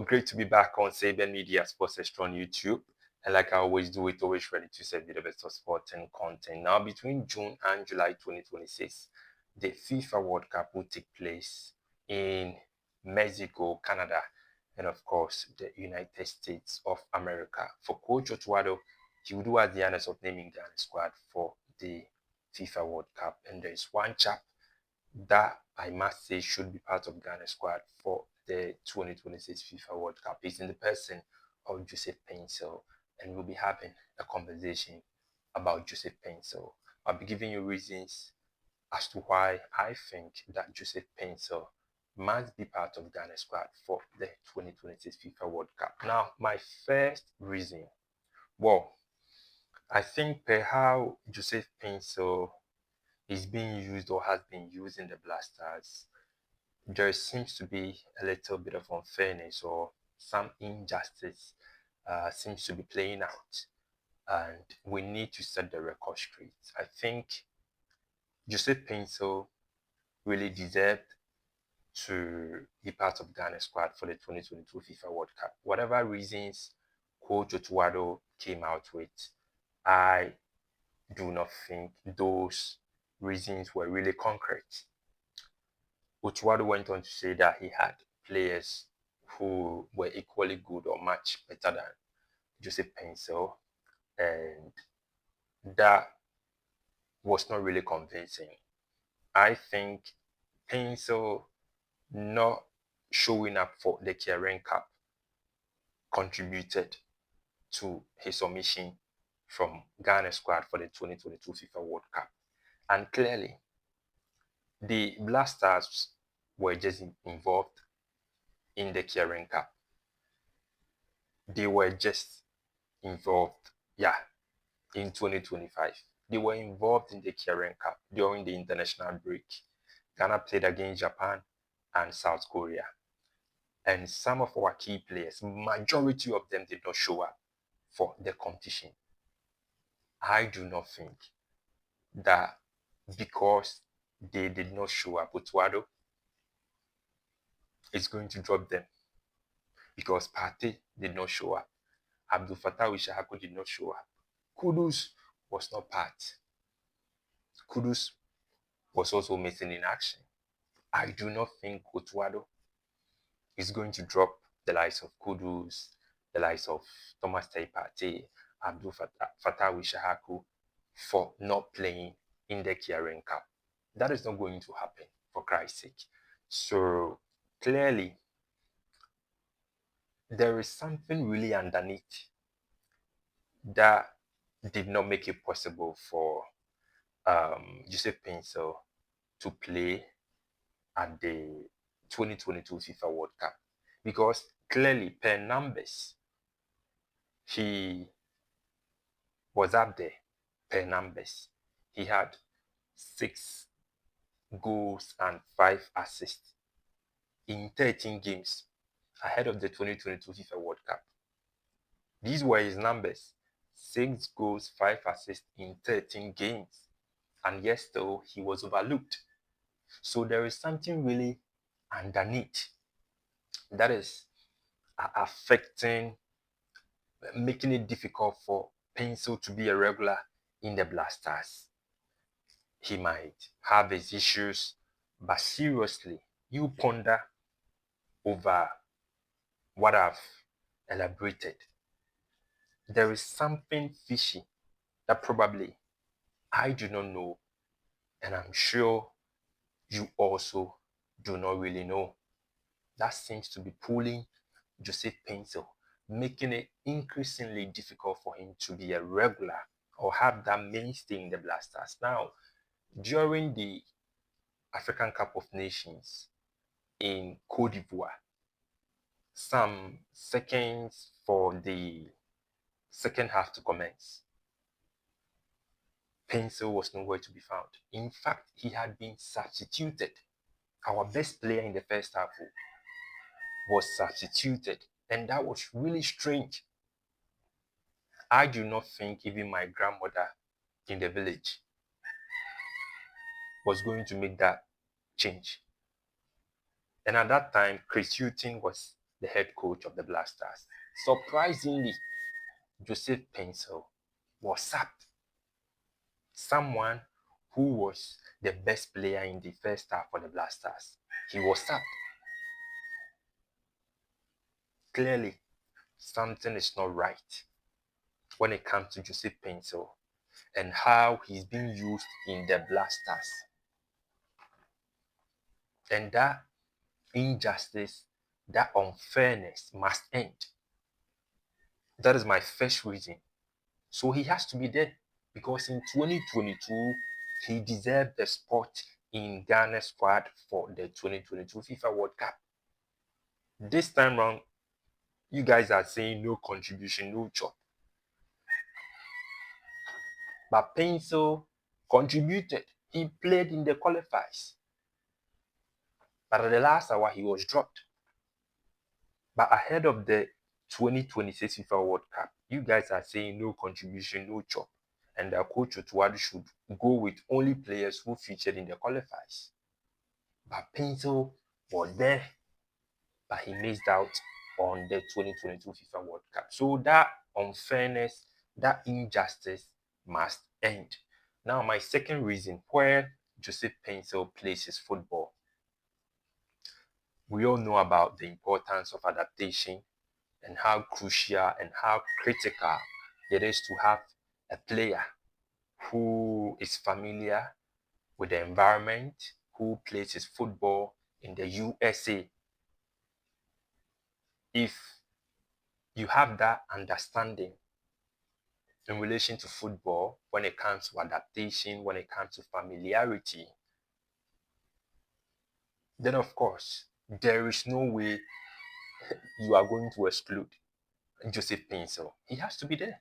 Well, great to be back on Sabian Media Sports Extra on YouTube. And like I always do, it always ready to serve you the best of sport and content. Now, between June and July 2026, the FIFA World Cup will take place in Mexico, Canada, and of course, the United States of America. For Coach Otuado, he will do has the honors of naming the squad for the FIFA World Cup. And there's one chap that I must say should be part of Ghana squad for the 2026 FIFA World Cup. It's in the person of Joseph Paintsil, and we'll be having a conversation about Joseph Paintsil. I'll be giving you reasons as to why I think that Joseph Paintsil must be part of Ghana squad for the 2026 FIFA World Cup. Now, my first reason, well, I think per how Joseph Paintsil is being used or has been used in the Blasters, there seems to be a little bit of unfairness or some injustice seems to be playing out, and we need to set the record straight. I think Joseph Paintsil really deserved to be part of Ghana squad for the 2022 FIFA World Cup. Whatever reasons Coach Otuado came out with, I do not think those reasons were really concrete. Otuado went on to say that he had players who were equally good or much better than Joseph Paintsil, and that was not really convincing. I think Paintsil not showing up for the Kieran Cup contributed to his omission from Ghana squad for the 2022 FIFA World Cup. And clearly, the Blasters were just involved in the Kieran Cup. They were just involved, in 2025. They were involved in the Kieran Cup during the international break. Ghana played against Japan and South Korea. And some of our key players, majority of them did not show up for the competition. I do not think that because they did not show up, Otuado is going to drop them. Because Partey did not show up. Abdul Fattah Wishahaku did not show up. Kudus was not part. Kudus was also missing in action. I do not think Otuado is going to drop the likes of Kudus, the likes of Thomas Partey, Abdul Fattah Wishahaku for not playing in the Kieran Cup. That is not going to happen, for Christ's sake. So clearly, there is something really underneath that did not make it possible for Joseph Paintsil to play at the 2022 FIFA World Cup, because clearly per numbers he was up there. Per numbers he had 6 goals and 5 assists in 13 games ahead of the 2022 FIFA World Cup. These were his numbers: 6 goals, 5 assists in 13 games, and yet still he was overlooked. So there is something really underneath that is affecting, making it difficult for Paintsil to be a regular in the Blasters. He might have his issues, but seriously, you ponder over what I've elaborated. There is something fishy that probably I do not know, and I'm sure you also do not really know. That seems to be pulling Joseph Paintsil, making it increasingly difficult for him to be a regular or have that mainstay in the Blasters. Now, during the African Cup of Nations in Cote d'Ivoire, some seconds for the second half to commence, Paintsil was nowhere to be found. In fact, he had been substituted. Our best player in the first half was substituted, and that was really strange. I do not think even my grandmother in the village was going to make that change. And at that time, Chris Hughton was the head coach of the Blasters. Surprisingly, Joseph Paintsil was sacked. Someone who was the best player in the first half for the Blasters, he was sacked. Clearly, something is not right when it comes to Joseph Paintsil and how he's being used in the Blasters. And that injustice, that unfairness must end. That is my first reason. So he has to be there because in 2022, he deserved the spot in Ghana's squad for the 2022 FIFA World Cup. This time round, you guys are saying no contribution, no job. But Paintsil contributed. He played in the qualifiers. But at the last hour, he was dropped. But ahead of the 2026 FIFA World Cup, you guys are saying no contribution, no job. And the coach Otuadu should go with only players who featured in the qualifiers. But Paintsil was there, but he missed out on the 2022 FIFA World Cup. So that unfairness, that injustice must end. Now, my second reason where Joseph Paintsil plays his football. We all know about the importance of adaptation and how crucial and how critical it is to have a player who is familiar with the environment, who plays his football in the USA. If you have that understanding in relation to football, when it comes to adaptation, when it comes to familiarity, then of course, there is no way you are going to exclude Joseph Paintsil. He has to be there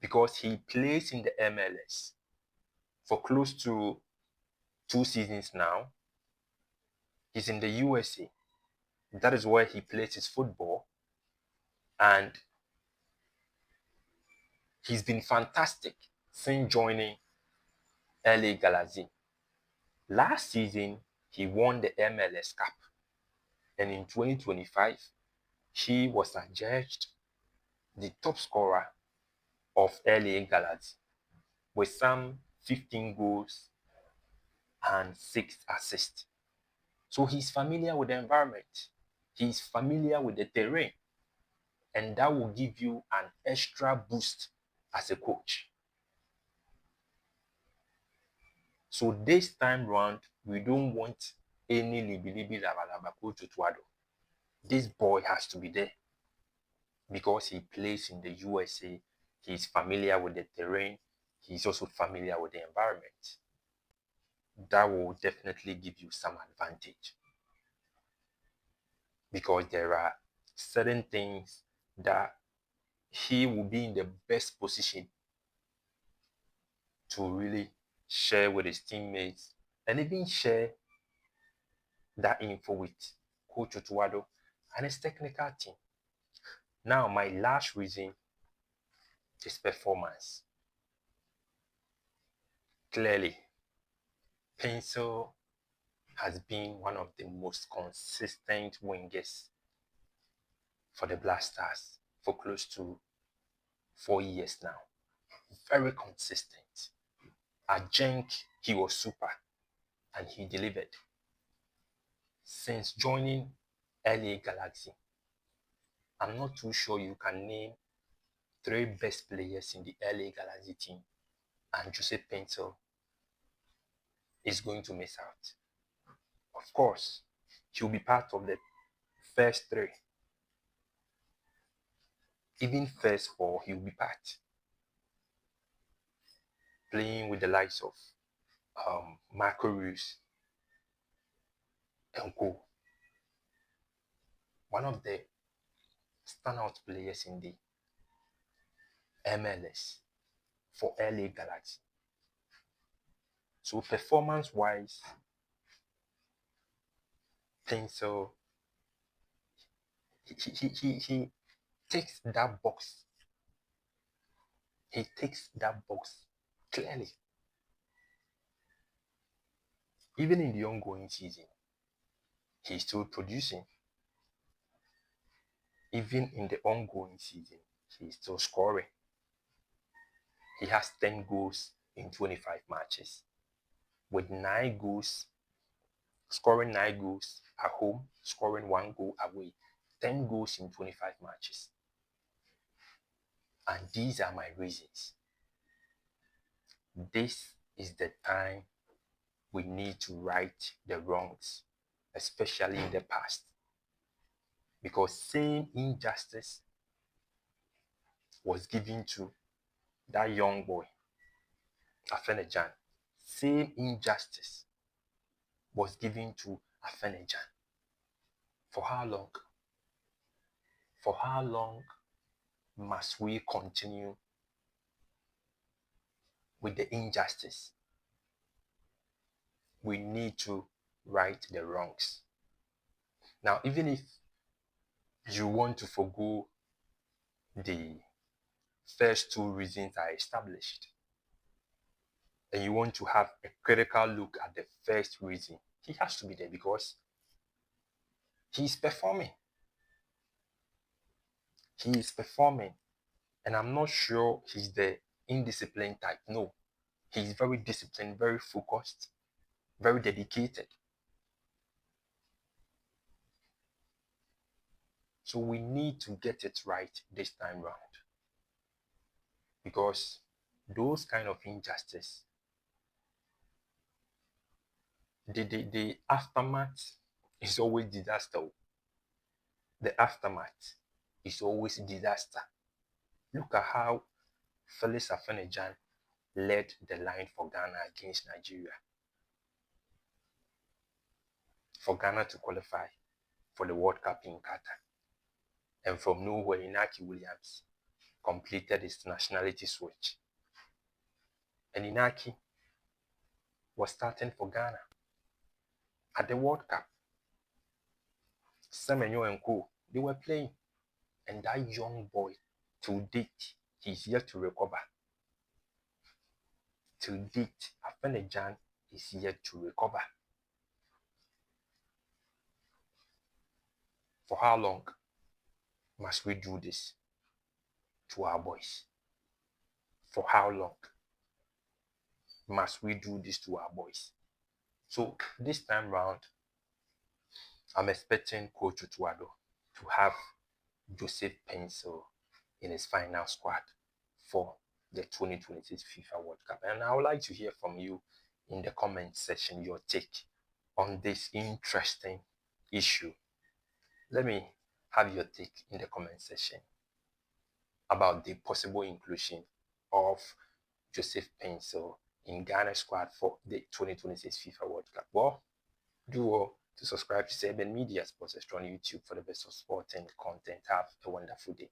because he plays in the MLS for close to 2 seasons now. He's in the USA. That is where he plays his football. And he's been fantastic since joining LA Galaxy. Last season, he won the MLS Cup. And in 2025, he was adjudged the top scorer of LA Galaxy with some 15 goals and 6 assists. So he's familiar with the environment. He's familiar with the terrain. And that will give you an extra boost as a coach. So this time round, we don't want any libi laba coach Otuado. This boy has to be there because he plays in the USA. He's familiar with the terrain. He's also familiar with the environment. That will definitely give you some advantage because there are certain things that he will be in the best position to really share with his teammates and even share that info with Coach Otuado and his technical team. Now, my last reason is performance. Clearly, Paintsil has been one of the most consistent wingers for the Blasters for close to 4 years now. Very consistent. At Genk, he was super and he delivered. Since joining LA Galaxy, I'm not too sure you can name 3 best players in the LA Galaxy team, and Joseph Paintsil is going to miss out. Of course, he'll be part of the first 3. Even first 4, he'll be part. Playing with the likes of Marco Reus and Co. One of the standout players in the MLS for LA Galaxy. So performance-wise, Paintsil, he takes that box. He takes that box clearly. Even in the ongoing season, he's still producing. Even in the ongoing season, he is still scoring. He has 10 goals in 25 matches, with 9 goals, scoring 9 goals at home, scoring 1 goal away. 10 goals in 25 matches. And these are my reasons. This is the time we need to right the wrongs, especially in the past. Because same injustice was given to that young boy, Afenejan. Same injustice was given to Afenejan. For how long? For how long must we continue with the injustice? We need to right the wrongs. Now, even if you want to forgo the first 2 reasons I established, and you want to have a critical look at the first reason, he has to be there because he's performing. He is performing. And I'm not sure he's the indisciplined type. No. He's very disciplined, very focused, very dedicated. So we need to get it right this time round. Because those kind of injustice, the aftermath is always disaster. The aftermath is always disaster. Look at how Felix Afenejan led the line for Ghana against Nigeria. For Ghana to qualify for the World Cup in Qatar. And from nowhere, Inaki Williams completed his nationality switch. And Inaki was starting for Ghana at the World Cup. Semenyo and Co, they were playing. And that young boy, to date, he's yet to recover. To date, Afenejan is yet to recover. For how long must we do this to our boys? For how long must we do this to our boys? So this time round, I'm expecting Coach Utuado to have Joseph Paintsil in his final squad for the 2026 FIFA World Cup. And I would like to hear from you in the comment section your take on this interesting issue. Let me have your take in the comment section about the possible inclusion of Joseph Paintsil in Ghana's squad for the 2026 FIFA World Cup. Well, do well to subscribe to Seven Media Sports Extra on YouTube for the best of sport and content. Have a wonderful day.